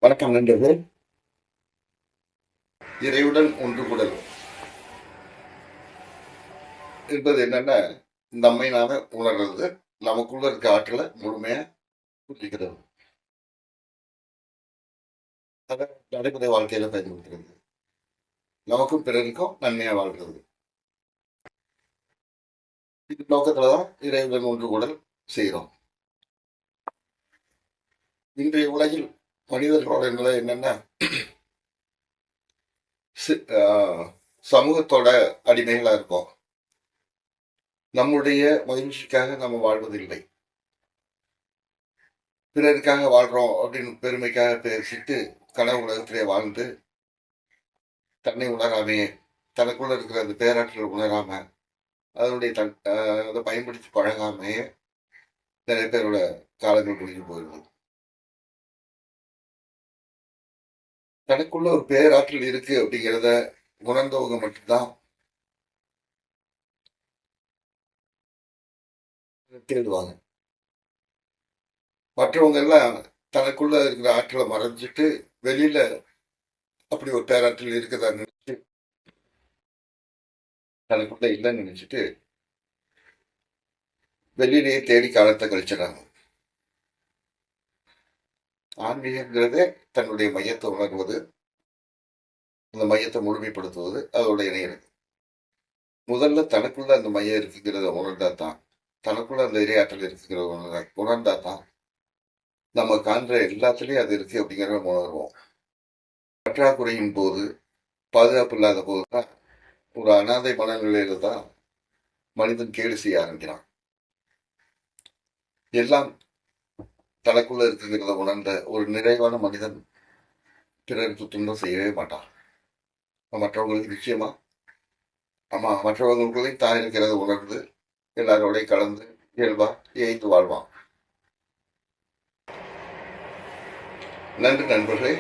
வணக்கம் நண்பர்களே. இறையுடன் ஒன்று கூடல் என்பது என்னன்னா, நம்மை நாம உணர்றது, நமக்குள்ள இருக்க ஆற்றலை முழுமையா புரிஞ்சுக்கிறது, அதை நடைமுறை வாழ்க்கையில பயன்படுத்துறது, நமக்கும் பிறருக்கும் நன்மையா வாழ்றது. இது நோக்கத்துலதான் இறையுடன் ஒன்று கூடல் செய்கிறோம். இன்றைய உலகில் மனிதர்களோட நிலை என்னன்னா, சமூகத்தோட அடிமைகளா இருக்கோம். நம்முடைய மகிழ்ச்சிக்காக நம்ம வாழ்வதில்லை, பிறருக்காக வாழ்றோம் அப்படின்னு பெருமைக்காக பேசிட்டு கனவு உலகத்திலே வாழ்ந்து தன்னை உணராமையே, தனக்குள்ள இருக்கிற அந்த பேராற்றல் உணராம அதனுடைய அதை பயன்படுத்தி பழகாமையே நிறைய பேரோட காலங்கள் முடிஞ்சு போயிடுது. தனக்குள்ள ஒரு பேராற்றல் இருக்கு அப்படிங்கிறத உணர்ந்தவங்க மட்டும்தான் தேடுவாங்க. மற்றவங்க எல்லாம் தனக்குள்ள இருக்கிற ஆற்றலை மறைஞ்சிட்டு வெளியில அப்படி ஒரு பேராற்றல் இருக்குதா நினைச்சு தனக்குள்ள இல்லைன்னு நினைச்சிட்டு வெளியிலேயே தேடி காலத்தை கழிச்சிடறாங்க. ஆன்மீகங்கிறதே தன்னுடைய மையத்தை உணர்வது, அந்த மையத்தை முழுமைப்படுத்துவது, அதோட இணையிறது. முதல்ல தனக்குள்ள அந்த மையம் இருக்குங்கிறத உணர்ந்தா தான், தனக்குள்ள அந்த இரையாற்றல் இருக்குங்கிறத உணர்ந்தா தான் நம்ம காண்ற எல்லாத்துலயும் அது இருக்கு அப்படிங்கிறத உணர்வோம். பற்றாக்குறையின் போது, பாதுகாப்பு இல்லாத போது தான், ஒரு அனாதை மனநிலையில தான் மனிதன் கேலி செய்ய ஆரம்பிக்கிறான். எல்லாம் தனக்குள்ள இருக்குங்கிறத உணர்ந்த ஒரு நிறைவான மனிதன் பிறருக்கு துன்பம் செய்யவே மாட்டான். மற்றவங்களுக்கு நிச்சயமா ஆமா, மற்றவர்களுக்குள்ளேயும் தான் இருக்கிறத உணர்ந்து எல்லாரோடையும் கலந்து இயல்பா இயைந்து வாழ்வான். நன்றி நண்பர்களே.